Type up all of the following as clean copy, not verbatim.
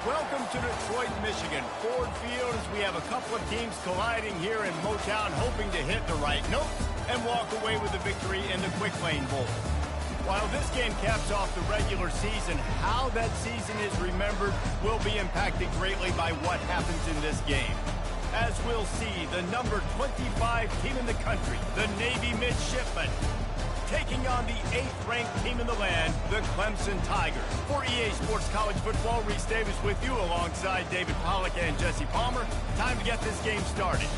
Welcome to Detroit, Michigan. Ford Field, as we have a couple of teams colliding here in Motown, hoping to hit the right notes and walk away with a victory in the Quick Lane Bowl. While this game caps off the regular season, how that season is remembered will be impacted greatly by what happens in this game. As we'll see, the number 25 team in the country, the Navy Midshipmen, taking on the 8th-ranked team in the land, the Clemson Tigers. For EA Sports College Football, Reese Davis with you alongside David Pollack and Jesse Palmer. Time to get this game started.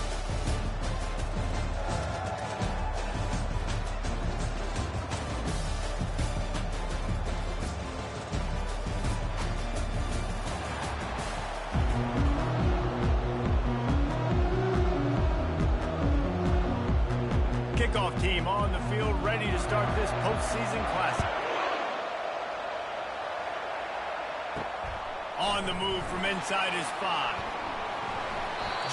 Kickoff team on the field, ready to start this postseason classic. On the move from inside his 5.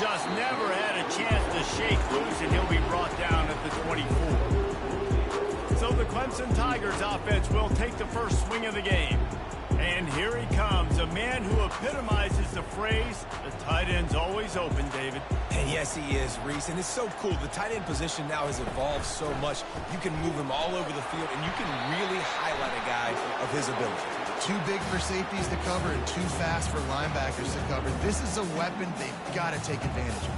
Just never had a chance to shake loose, and he'll be brought down at the 24. So the Clemson Tigers offense will take the first swing of the game. And here he comes, a man who epitomizes the phrase, the tight end's always open, David. And yes, he is, Reese. And it's so cool. The tight end position now has evolved so much. You can move him all over the field, and you can really highlight a guy of his ability. Too big for safeties to cover and too fast for linebackers to cover. This is a weapon they've got to take advantage of.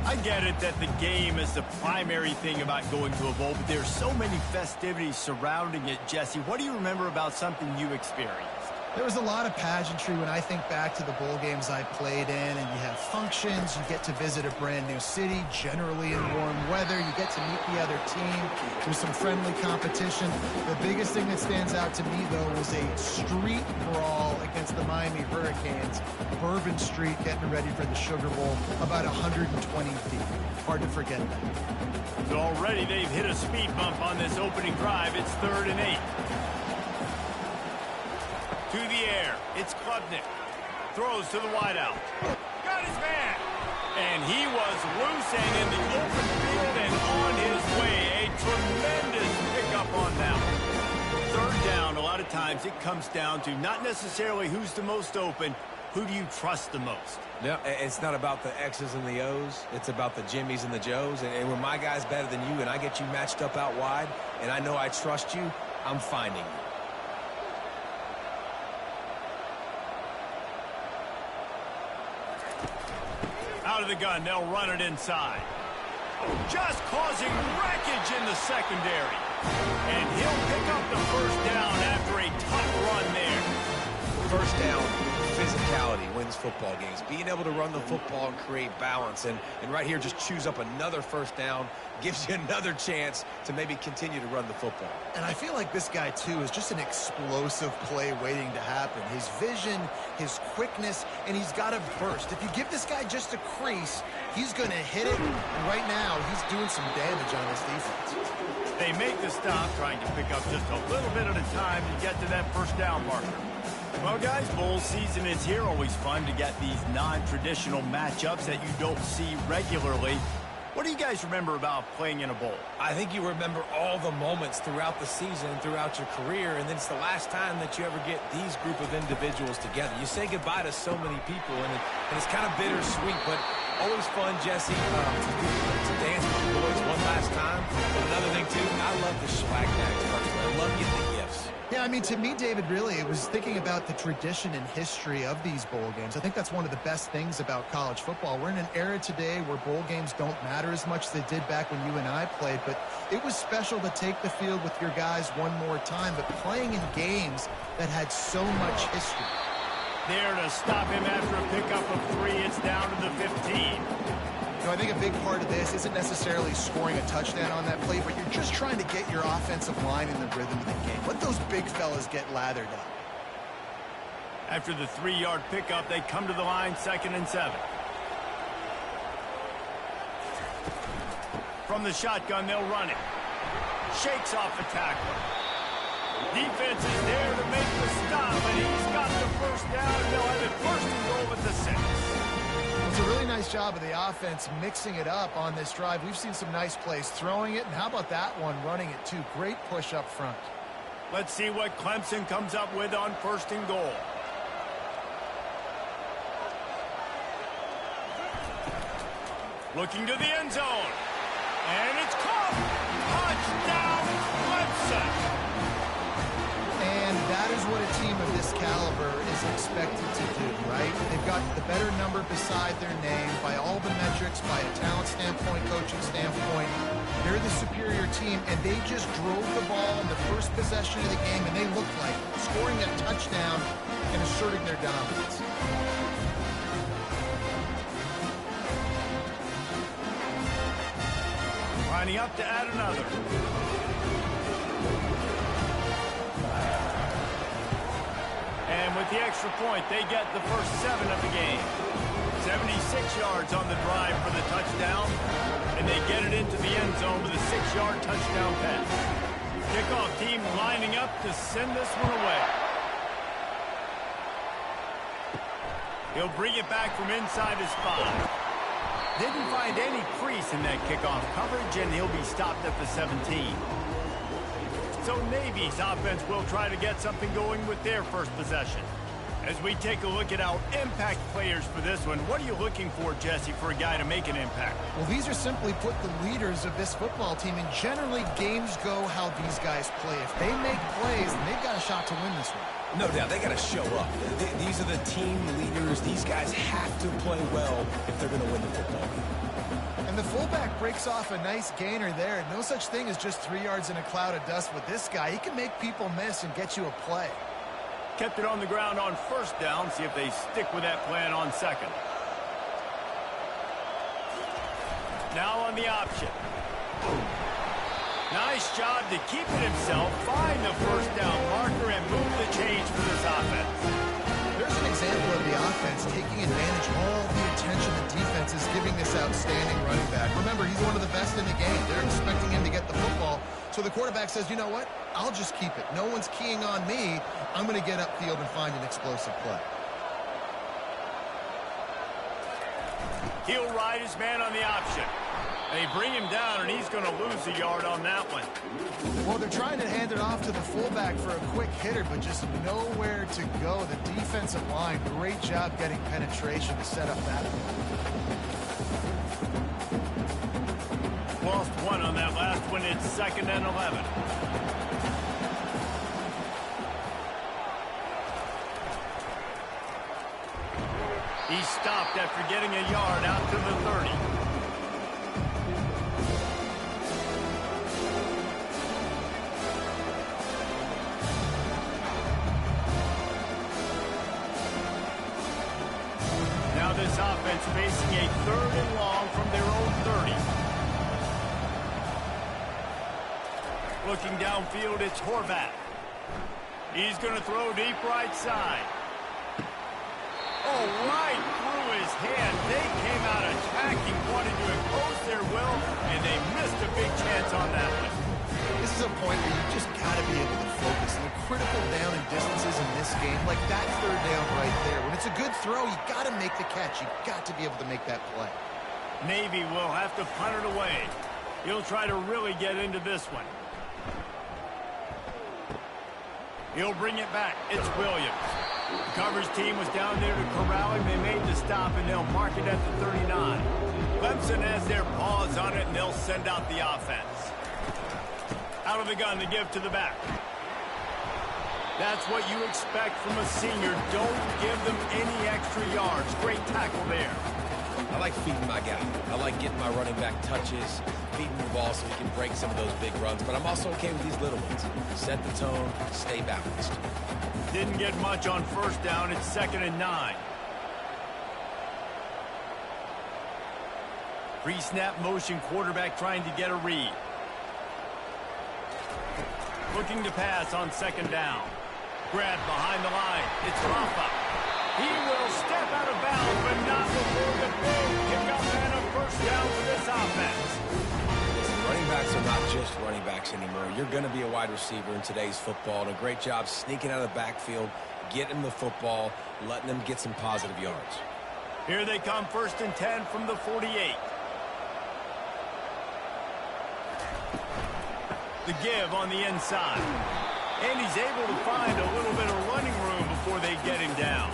I get it that the game is the primary thing about going to a bowl, but there's so many festivities surrounding it, Jesse. What do you remember about something you experienced? There was a lot of pageantry when I think back to the bowl games I played in, and you have functions, you get to visit a brand new city, generally in warm weather, you get to meet the other team, there's some friendly competition. The biggest thing that stands out to me, though, was a street brawl against the Miami Hurricanes, Bourbon Street, getting ready for the Sugar Bowl, about 120 feet. Hard to forget that. So already they've hit a speed bump on this opening drive. It's 3rd and 8. To the air, it's Klubnik. Throws to the wideout. Got his man. And he was loose and in the open field and on his way. A tremendous pickup on that one. 3rd down, a lot of times it comes down to not necessarily who's the most open, who do you trust the most? No, it's not about the X's and the O's. It's about the Jimmys and the Joes. And when my guy's better than you and I get you matched up out wide and I know I trust you, I'm finding you. Out of the gun, they'll run it inside. Just causing wreckage in the secondary. And he'll pick up the 1st down after a tough run there. 1st down, physicality wins football games. Being able to run the football and create balance. And right here, just choose up another 1st down. Gives you another chance to maybe continue to run the football. And I feel like this guy, too, is just an explosive play waiting to happen. His vision, his quickness, and he's got a burst. If you give this guy just a crease, he's going to hit it. And right now, he's doing some damage on his defense. They make the stop, trying to pick up just a little bit at a time to get to that 1st down marker. Well, guys, bowl season is here. Always fun to get these non-traditional matchups that you don't see regularly. What do you guys remember about playing in a bowl? I think you remember all the moments throughout the season, throughout your career, and then it's the last time that you ever get these group of individuals together. You say goodbye to so many people, and it's kind of bittersweet, but always fun, Jesse, to dance with your boys one last time. But another thing, too, I love the swag bags personally. I love getting the gifts. Yeah, I mean, to me, David, really, it was thinking about the tradition and history of these bowl games. I think that's one of the best things about college football. We're in an era today where bowl games don't matter as much as they did back when you and I played, but it was special to take the field with your guys one more time, but playing in games that had so much history. There to stop him after a pickup of 3. It's down to the 15. You know, I think a big part of this isn't necessarily scoring a touchdown on that play, but you're just trying to get your offensive line in the rhythm of the game. Let those big fellas get lathered up. After the 3-yard pickup, they come to the line, 2nd and 7. From the shotgun, they'll run it. Shakes off the tackler. Defense is there to make the stop, and he's got the 1st down, and they'll have it 1st and goal at the 6. It's a really nice job of the offense mixing it up on this drive. We've seen some nice plays throwing it, and how about that one running it too? Great push up front. Let's see what Clemson comes up with on 1st and goal. Looking to the end zone. And it's caught. Touchdown, Clemson. And that is what a team of this caliber is expected to do, right? They've got the better number beside their name by all the metrics, by a talent standpoint, coaching standpoint. They're the superior team, and they just drove the ball in the first possession of the game, and they looked like scoring a touchdown and asserting their dominance. Lining up to add another. And with the extra point, they get the first 7 of the game. 76 yards on the drive for the touchdown, and they get it into the end zone with a 6-yard touchdown pass. Kickoff team lining up to send this one away. He'll bring it back from inside his 5. Didn't find any crease in that kickoff coverage, and he'll be stopped at the 17. So Navy's offense will try to get something going with their first possession. As we take a look at our impact players for this one, what are you looking for, Jesse, for a guy to make an impact? Well, these are simply put the leaders of this football team, and generally games go how these guys play. If they make plays, then they've got a shot to win this one. No doubt, they got to show up. These are the team leaders. These guys have to play well if they're going to win the football game. And the fullback breaks off a nice gainer there. No such thing as just 3 yards in a cloud of dust with this guy. He can make people miss and get you a play. Kept it on the ground on first down. See if they stick with that plan on second. Now on the option. Nice job to keep it himself, find the first down marker, and move the change for this offense. There's an example of the offense taking advantage of all the attention the defense is giving this outstanding running back. Remember, he's one of the best in the game. They're expecting him to get the football. So the quarterback says, you know what? I'll just keep it. No one's keying on me. I'm going to get upfield and find an explosive play. He'll ride his man on the option. They bring him down, and he's going to lose a yard on that one. Well, they're trying to hand it off to the fullback for a quick hitter, but just nowhere to go. The defensive line, great job getting penetration to set up that one. Lost one on that last one. It's 2nd and 11. He stopped after getting a yard out to the 30. Now this offense facing a 3rd and long from their own 30. Looking downfield, it's Horvath. He's going to throw deep right side. Oh, right through his hand. They came out attacking, wanting to impose their will, and they missed a big chance on that one. This is a point where you just got to be able to focus. And the critical down and distances in this game, like that 3rd down right there. When it's a good throw, you got to make the catch. You got to be able to make that play. Navy will have to punt it away. He'll try to really get into this one. He'll bring it back. It's Williams. The coverage team was down there to corral him. They made the stop, and they'll mark it at the 39. Clemson has their paws on it, and they'll send out the offense. Out of the gun to give to the back. That's what you expect from a senior. Don't give them any extra yards. Great tackle there. I like feeding my guy. I like getting my running back touches, feeding the ball so he can break some of those big runs. But I'm also okay with these little ones. Set the tone, stay balanced. Didn't get much on first down. It's 2nd and 9. Pre-snap motion, quarterback trying to get a read. Looking to pass on 2nd down. Grab behind the line. It's Rafa. He will step out of bounds, but not before the big kickoff and a first down for this offense. Running backs are not just running backs anymore. You're going to be a wide receiver in today's football. And a great job sneaking out of the backfield, getting the football, letting them get some positive yards. Here they come, 1st and 10 from the 48. The give on the inside. And he's able to find a little bit of running room before they get him down.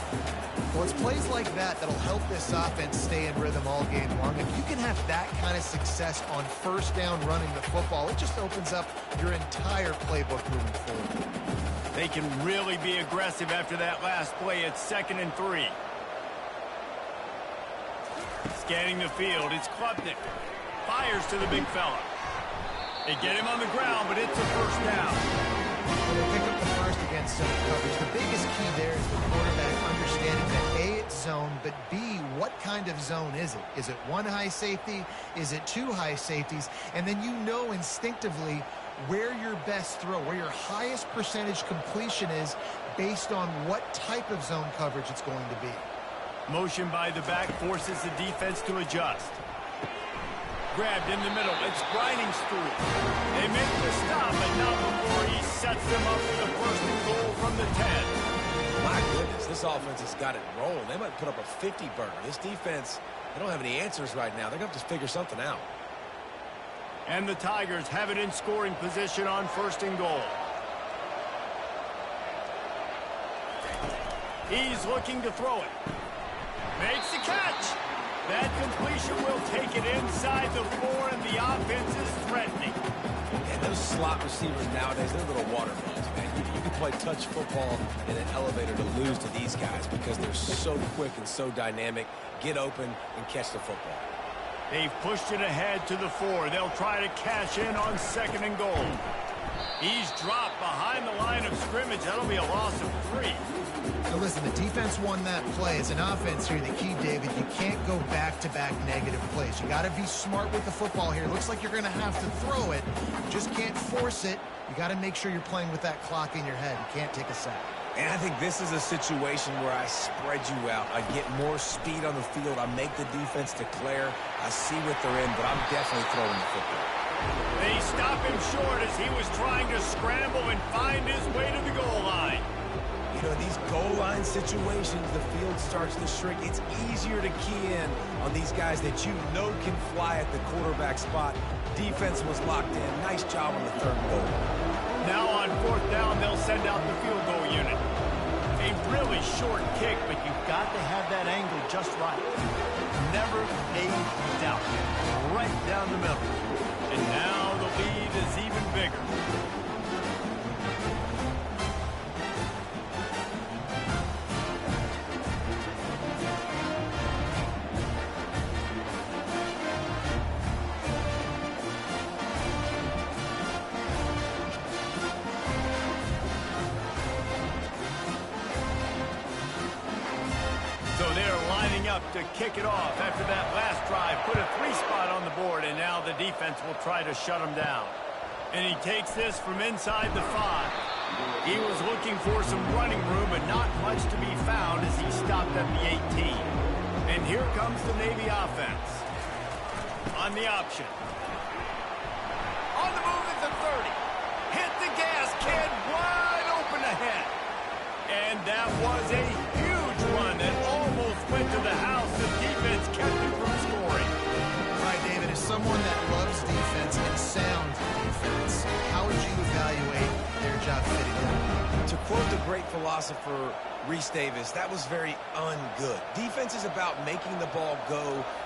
Well, it's plays like that that'll help this offense stay in rhythm all game long. If you can have that kind of success on first down running the football, it just opens up your entire playbook moving forward. They can really be aggressive after that last play. It's 2nd and 3. Scanning the field, it's Klubnik. Fires to the big fella. They get him on the ground, but it's a first down. They pick up the first against zone coverage. The biggest key there is the quarterback understanding that A, it's zone, but B, what kind of zone is it? Is it one high safety? Is it two high safeties? And then you know instinctively where your best throw, where your highest percentage completion is based on what type of zone coverage it's going to be. Motion by the back forces the defense to adjust. Grabbed in the middle. It's Grinding-Stewart. They make the stop, but not before he sets them up for the first and goal from the 10. My goodness, this offense has got it rolling. They might put up a 50-burner. This defense, they don't have any answers right now. They're going to have to figure something out. And the Tigers have it in scoring position on first and goal. He's looking to throw it. Makes the catch. That completion will take it inside the 4, and the offense is threatening. And those slot receivers nowadays, they're little water balls, man. You can play touch football in an elevator to lose to these guys because they're so quick and so dynamic. Get open and catch the football. They've pushed it ahead to the 4. They'll try to cash in on 2nd and goal. He's dropped behind the line of scrimmage. That'll be a loss of 3. Now listen, the defense won that play. As an offense here, the key, David, you can't go back-to-back negative plays. You got to be smart with the football here. Looks like you're going to have to throw it. You just can't force it. You got to make sure you're playing with that clock in your head. You can't take a sack. And I think this is a situation where I spread you out. I get more speed on the field. I make the defense declare. I see what they're in, but I'm definitely throwing the football. They stop him short as he was trying to scramble and find his way to the goal line. You know, these goal line situations, the field starts to shrink. It's easier to key in on these guys that you know can fly at the quarterback spot. Defense was locked in. Nice job on the 3rd goal. Now on 4th down, they'll send out the field goal unit. A really short kick, but you've got to have that angle just right. Never a doubt. Right down the middle. And now the lead is even bigger. So they're lining up to kick it off after that last drive. Put a 3 spot on the board, and now the defense will try to shut them down. And he takes this from inside the 5. He was looking for some running room, but not much to be found as he stopped at the 18. And here comes the Navy offense. On the option. On the move at the 30. Hit the gas, kid. Wide open ahead. And that was a huge run that almost went to the house. The defense kept him from scoring. All right, David, as someone that loves defense and sound defense, how would you evaluate their job fitting in? To quote the great philosopher Reese Davis, that was very ungood. Defense is about making the ball go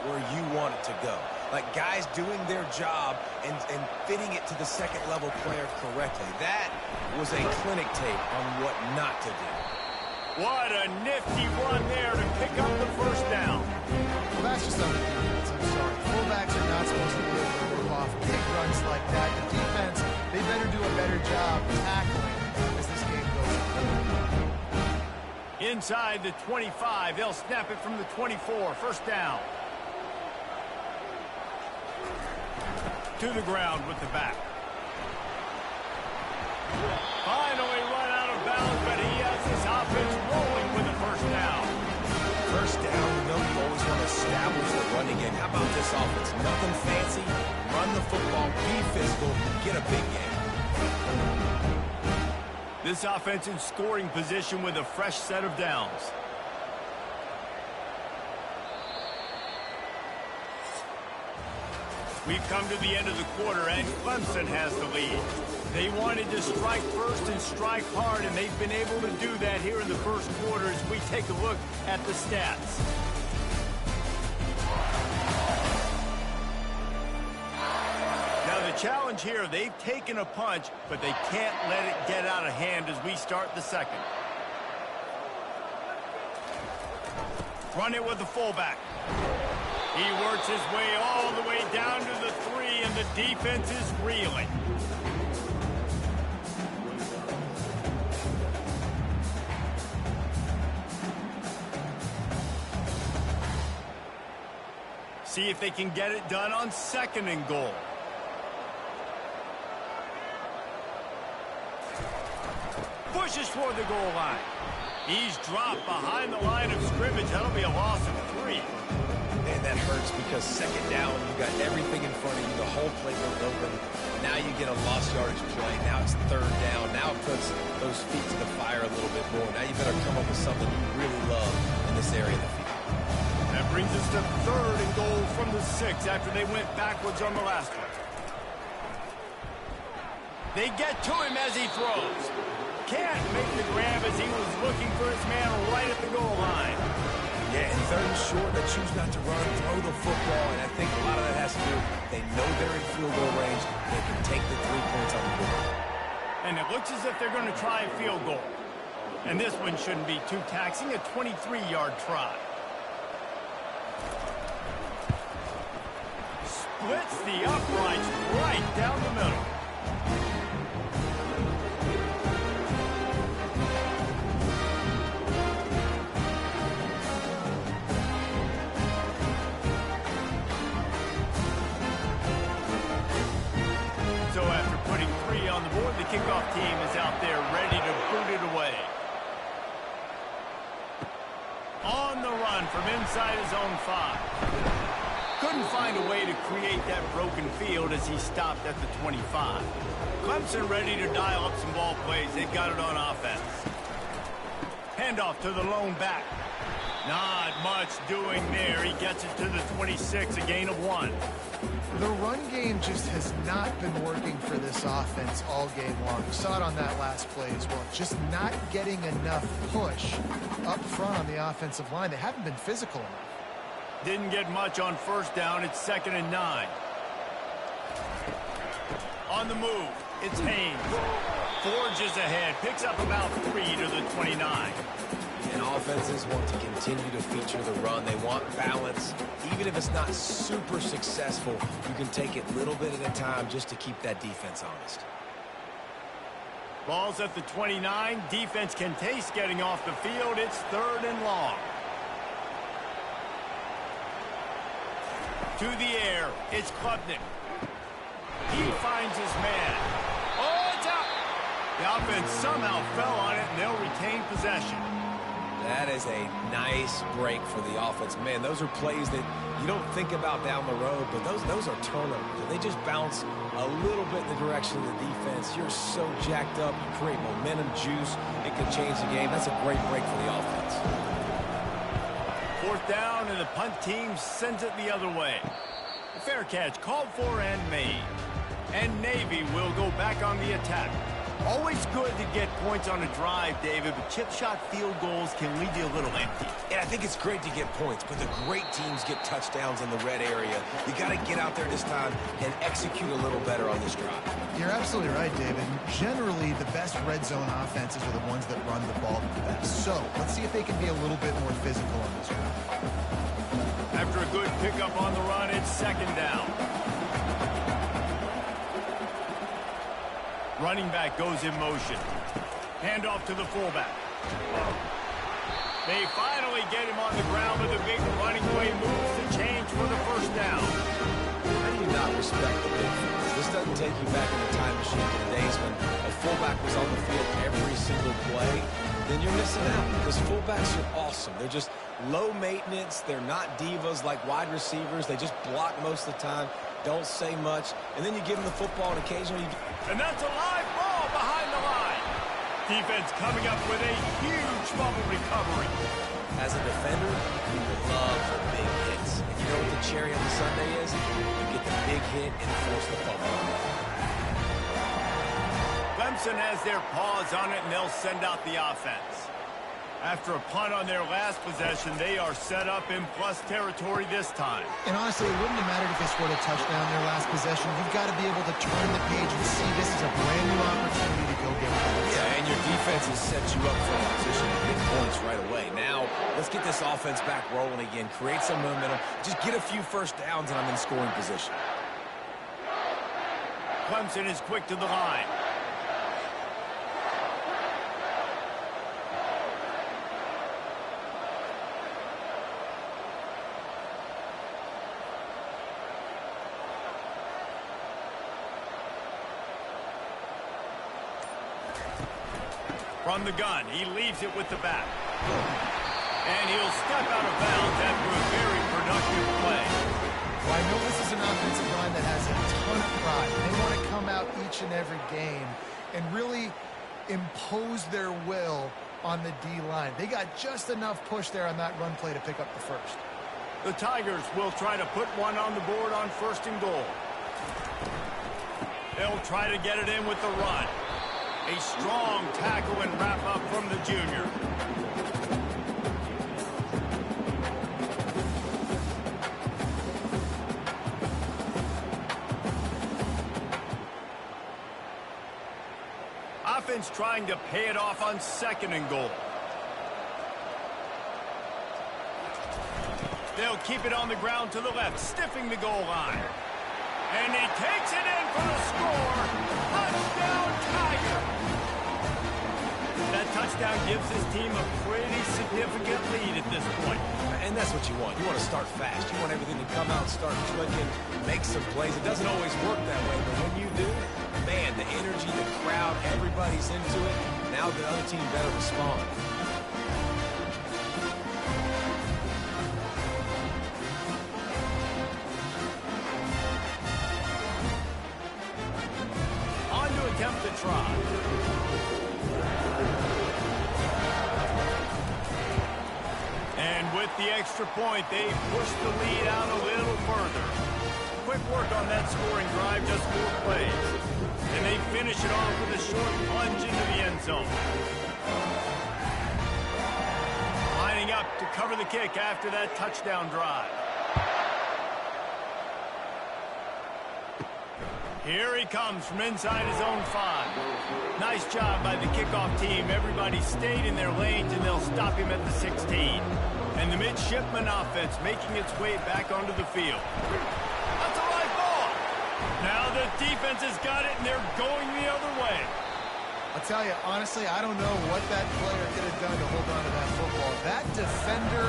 where you want it to go. Like guys doing their job and fitting it to the 2nd level player correctly. That was a clinic tape on what not to do. What a nifty run there to pick up the first down. Well, that's just on the defense. I'm sorry. Fullbacks are not supposed to be able to rip off big runs like that. The defense, they better do a better job tackling as this game goes on. Inside the 25, they'll snap it from the 24. First down. To the ground with the back. Finally run out of bounds, but he has his offense rolling with a first down. First down, you know you always want to establish the running game. How about this offense? Nothing fancy. Run the football, be physical, get a big game. This offense in scoring position with a fresh set of downs. We've come to the end of the quarter, and Clemson has the lead. They wanted to strike first and strike hard, and they've been able to do that here in the first quarter as we take a look at the stats. Now the challenge here, they've taken a punch, but they can't let it get out of hand as we start the second. Run it with the fullback. He works his way all the way down to the 3, and the defense is reeling. See if they can get it done on 2nd and goal. Pushes for the goal line. He's dropped behind the line of scrimmage. That'll be a loss of 3. And that hurts because 2nd down, you've got everything in front of you, the whole playbook open. Now you get a lost yardage play. Now it's 3rd down. Now it puts those feet to the fire a little bit more. Now you better come up with something you really love in this area of the field. That brings us to 3rd and goal from the 6 after they went backwards on the last one. They get to him as he throws. Can't make the grab as he was looking for his man right at the goal line. Yeah, and 3rd and short, they choose not to run, throw the football, and I think a lot of that has to do, they know they're in field goal range, they can take the 3 points on the board. And it looks as if they're going to try a field goal. And this one shouldn't be too taxing, a 23-yard try. Splits the uprights right down the middle. So after putting 3 on the board, the kickoff team is out there ready to boot it away. On the run from inside his own 5. Couldn't find a way to create that broken field as he stopped at the 25. Clemson ready to dial up some ball plays. They've got it on offense. Handoff to the lone back. Not much doing there. He gets it to the 26, a gain of 1. The run game just has not been working for this offense all game long. We saw it on that last play as well. Just not getting enough push up front on the offensive line. They haven't been physical enough. Didn't get much on 1st down. It's 2nd and 9. On the move, it's Haynes. Forges ahead, picks up about 3 to the 29. And offenses want to continue to feature the run. They want balance. Even if it's not super successful, you can take it little bit at a time just to keep that defense honest. Ball's at the 29. Defense can taste getting off the field. It's 3rd and long. To the air, it's Klubnik. He finds his man. Oh, it's out! The offense somehow fell on it, and they'll retain possession. That is a nice break for the offense. Man, those are plays that you don't think about down the road, but those are turnovers. They just bounce a little bit in the direction of the defense. You're so jacked up. You create momentum, juice. It can change the game. That's a great break for the offense. 4th down, and the punt team sends it the other way. A fair catch called for and made. And Navy will go back on the attack. Always good to get points on a drive, David, but chip shot field goals can leave you a little empty. Yeah, I think it's great to get points, but the great teams get touchdowns in the red area. You got to get out there this time and execute a little better on this drive. You're absolutely right, David. Generally, the best red zone offenses are the ones that run the ball the best. So let's see if they can be a little bit more physical on this drive. After a good pickup on the run, it's 2nd down. Running back goes in motion. Handoff to the fullback. They finally get him on the ground with a big running play moves to change for the 1st down. How do you not respect the big plays? This doesn't take you back in the time machine to the days when a fullback was on the field every single play. Then you're missing out because fullbacks are awesome. They're just low maintenance. They're not divas like wide receivers. They just block most of the time, don't say much, and then you give them the football and occasionally And that's a live ball behind the line. Defense coming up with a huge fumble recovery. As a defender, you love the big hits. And you know what the cherry on the sundae is? You get the big hit and force the fumble. Clemson has their paws on it, and they'll send out the offense. After a punt on their last possession, they are set up in plus territory this time. And honestly, it wouldn't have mattered if they scored a touchdown their last possession. You've got to be able to turn the page and see this is a brand new opportunity to go get points. Yeah, and your defense has set you up for a position to get points right away. Now, let's get this offense back rolling again, create some momentum, just get a few first downs, and I'm in scoring position. Clemson is quick to the line. From the gun, he leaves it with the back. And he'll step out of bounds after a very productive play. Well, I know this is an offensive line that has a ton of pride. They want to come out each and every game and really impose their will on the D-line. They got just enough push there on that run play to pick up the first. The Tigers will try to put one on the board on 1st and goal. They'll try to get it in with the run. A strong tackle and wrap up from the junior. Offense trying to pay it off on 2nd and goal. They'll keep it on the ground to the left, stiffing the goal line. And he takes it in for the score. Touchdown, Tiger! That touchdown gives his team a pretty significant lead at this point. And that's what you want. You want to start fast. You want everything to come out, start clicking, make some plays. It doesn't always work that way, but when you do, man, the energy, the crowd, everybody's into it. Now the other team better respond. Attempt to try. And with the extra point, they push the lead out a little further. Quick work on that scoring drive, just 4 plays. And they finish it off with a short plunge into the end zone. Lining up to cover the kick after that touchdown drive. Here he comes from inside his own 5. Nice job by the kickoff team. Everybody stayed in their lanes, and they'll stop him at the 16. And the midshipman offense making its way back onto the field. That's a live ball. Now the defense has got it, and they're going the other way. I'll tell you, honestly, I don't know what that player could have done to hold on to that football. That defender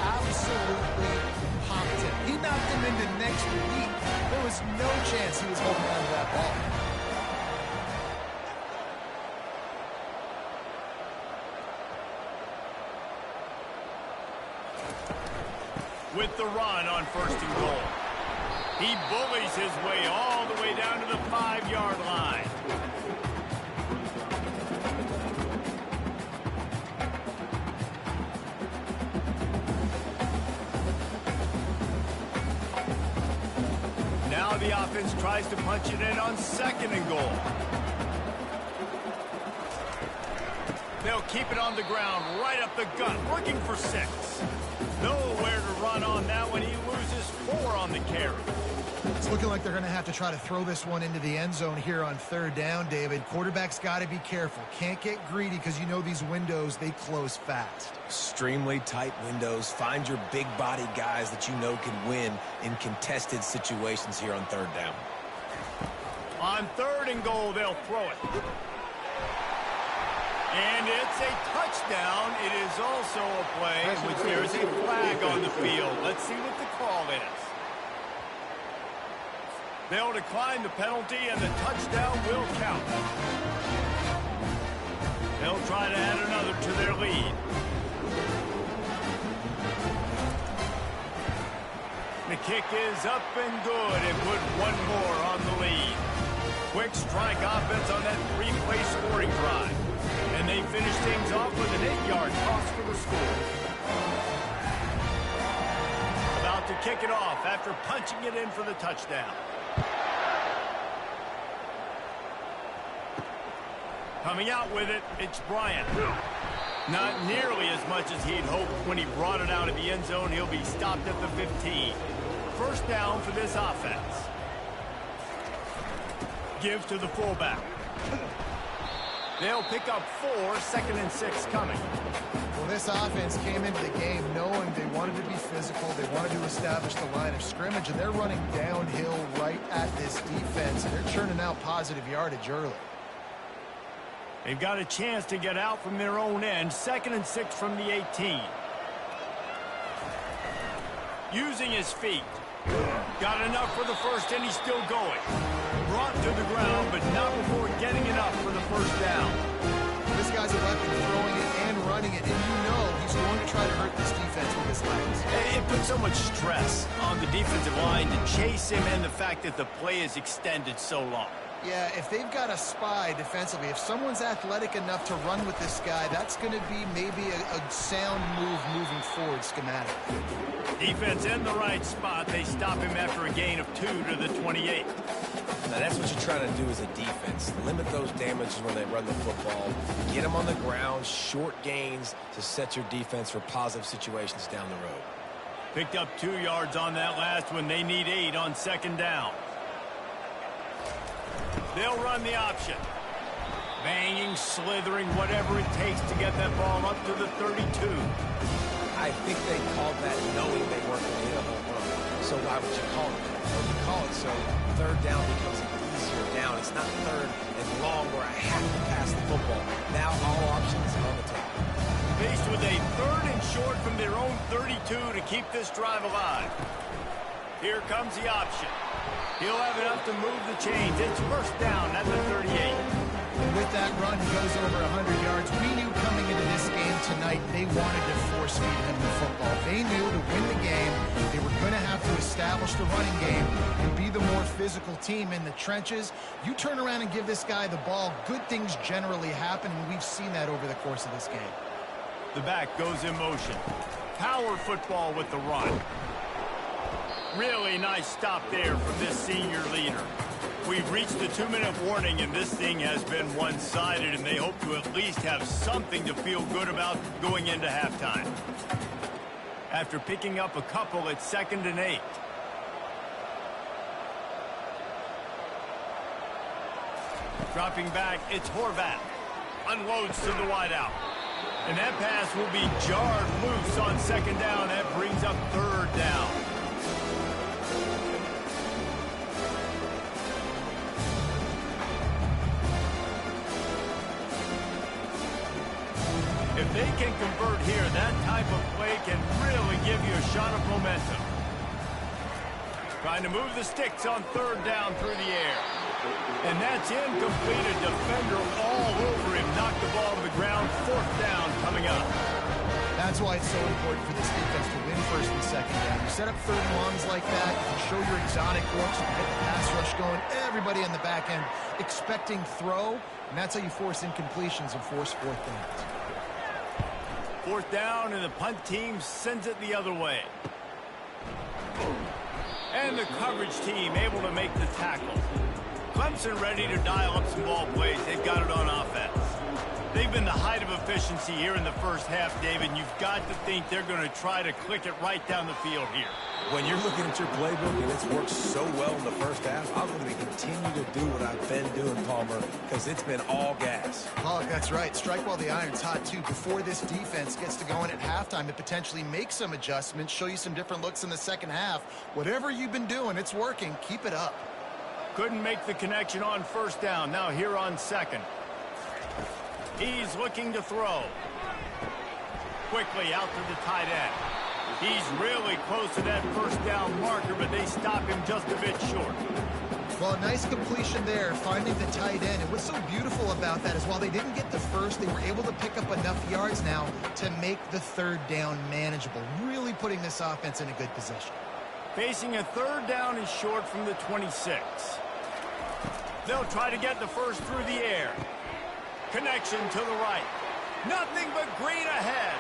absolutely popped him. He knocked him into next week. There was no chance he was holding on to that ball. With the run on 1st and goal. He bullies his way all the way down to the 5-yard line. Now the offense tries to punch it in on 2nd and goal. They'll keep it on the ground, right up the gut, looking for 6. Nowhere to run on that one. He loses 4 on the carry. It's looking like they're going to have to try to throw this one into the end zone here on 3rd down, David. Quarterback's got to be careful. Can't get greedy because you know these windows, they close fast. Extremely tight windows. Find your big body guys that you know can win in contested situations here on 3rd down. On 3rd and goal, they'll throw it. And it's a touchdown. It is also a play which there is a flag on the field. Let's see what the call is. They'll decline the penalty, and the touchdown will count. They'll try to add another to their lead. The kick is up and good, and put one more on the lead. Quick strike offense on that 3-play scoring drive. And they finish things off with an 8-yard toss for the score. About to kick it off after punching it in for the touchdown. Coming out with it, it's Bryant. Not nearly as much as he'd hoped when he brought it out of the end zone. He'll be stopped at the 15. First down for this offense. Gives to the fullback. They'll pick up 4, 2nd and 6 coming. Well, this offense came into the game knowing they wanted to be physical. They wanted to establish the line of scrimmage, and they're running downhill right at this defense, and they're churning out positive yardage early. They've got a chance to get out from their own end. 2nd and 6 from the 18. Using his feet. Got enough for the first, and he's still going. Brought to the ground, but not before getting enough for the first down. This guy's a weapon, throwing it and running it, and you know he's going to try to hurt this defense with his legs. It puts so much stress on the defensive line to chase him, and the fact that the play is extended so long. Yeah, if they've got a spy defensively, if someone's athletic enough to run with this guy, that's going to be maybe a sound move moving forward schematically. Defense in the right spot. They stop him after a gain of 2 to the 28. Now, that's what you're trying to do as a defense. Limit those damages when they run the football. Get them on the ground, short gains to set your defense for positive situations down the road. Picked up 2 yards on that last one. They need 8 on 2nd down. They'll run the option. Banging, slithering, whatever it takes to get that ball up to the 32. I think they called that knowing they weren't going to hit a home run. So why would you call it that? Well, you call it so 3rd down becomes an easier down. It's not 3rd and long where I have to pass the football. Now all options are on the table. Faced with a 3rd and short from their own 32 to keep this drive alive. Here comes the option. He'll have enough to move the chains. It's first down at the 38. And with that run, he goes over 100 yards. We knew coming into this game tonight they wanted to force feed him the football. They knew to win the game, they were going to have to establish the running game and be the more physical team in the trenches. You turn around and give this guy the ball, good things generally happen, and we've seen that over the course of this game. The back goes in motion. Power football with the run. Really nice stop there from this senior leader. We've reached the 2-minute warning, and this thing has been one-sided, and they hope to at least have something to feel good about going into halftime. After picking up a couple, it's 2nd and 8. Dropping back, it's Horvath. Unloads to the wideout. And that pass will be jarred loose on 2nd down. That brings up 3rd down. If they can convert here, that type of play can really give you a shot of momentum. Trying to move the sticks on 3rd down through the air. And that's incomplete. A defender all over him. Knocked the ball to the ground. 4th down coming up. That's why it's so important for this defense to win 1st and 2nd down. You set up 3rd and longs like that. You can show your exotic looks. You can get the pass rush going. Everybody on the back end expecting throw. And that's how you force incompletions and force 4th downs. 4th down, and the punt team sends it the other way. And the coverage team able to make the tackle. Clemson ready to dial up some ball plays. They've got it on offense. They've been the height of efficiency here in the first half, David. You've got to think they're going to try to click it right down the field here. When you're looking at your playbook and it's worked so well in the first half, I'm going to continue to do what I've been doing, Palmer, because it's been all gas. Oh, that's right. Strike while the iron's hot, too. Before this defense gets to going at halftime, it potentially makes some adjustments, show you some different looks in the second half. Whatever you've been doing, it's working. Keep it up. Couldn't make the connection on 1st down. Now here on 2nd. He's looking to throw. Quickly out to the tight end. He's really close to that 1st down marker, but they stop him just a bit short. Well, a nice completion there, finding the tight end. And what's so beautiful about that is while they didn't get the first, they were able to pick up enough yards now to make the 3rd down manageable, really putting this offense in a good position. Facing a 3rd down and short from the 26. They'll try to get the first through the air. Connection to the right. Nothing but green ahead.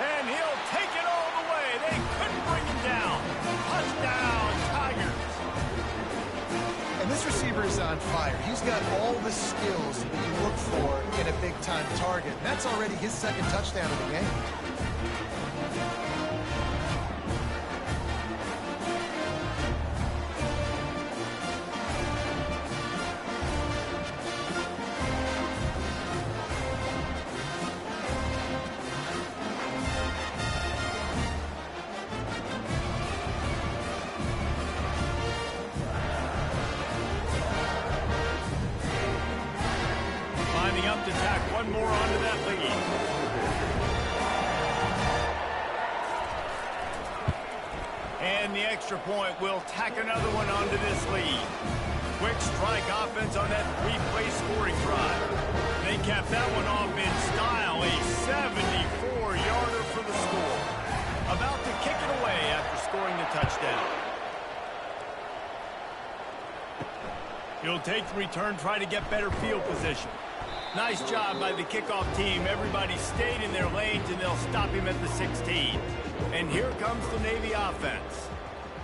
And he'll take it all the way. They couldn't bring him down. Touchdown, Tigers. And this This receiver is on fire. He's got all the skills that you look for in a big-time target. And that's already his second touchdown of the game. Up to tack one more onto that lead. And the extra point will tack another one onto this lead. Quick strike offense on that three-play scoring drive. They capped that one off in style, a 74-yarder for the score. About to kick it away after scoring the touchdown. He'll take the return, try to get better field position. Nice job by the kickoff team. Everybody stayed in their lanes, and they'll stop him at the 16. And here comes the Navy offense.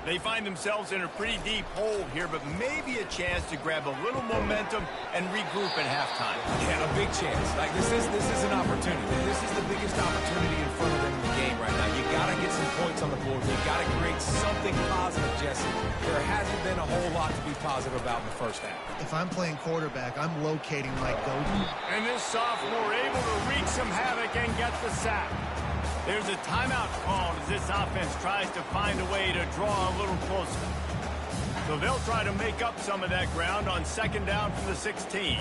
They find themselves in a pretty deep hole here, but maybe a chance to grab a little momentum and regroup at halftime. Yeah, a big chance. Like this is an opportunity. This is the biggest opportunity in front of them in the game right now. You got to get some points on the board. You got to create something positive, Jesse. There hasn't been a whole lot to be positive about in the first half. If I'm playing quarterback, I'm locating my go-to. And this sophomore able to wreak some havoc and get the sack. There's a timeout called as this offense tries to find a way to draw a little closer. So they'll try to make up some of that ground on second down from the 16.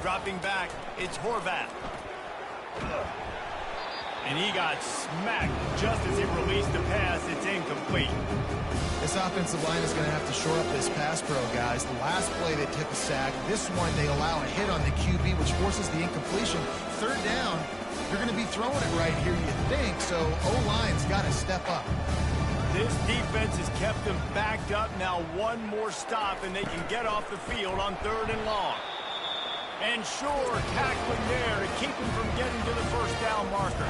Dropping back, it's Horvath. And he got smacked just as he released the pass. It's incomplete. This offensive line is going to have to shore up this pass pro, guys. The last play they took a sack. This one they allow a hit on the QB, which forces the incompletion. Third down. You're going to be throwing it right here, you think, so O-line's got to step up. This defense has kept them backed up. Now one more stop, and they can get off the field on third and long. And sure, tackling there to keep him from getting to the first down marker.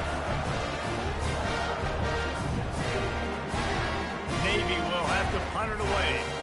Navy will have to punt it away.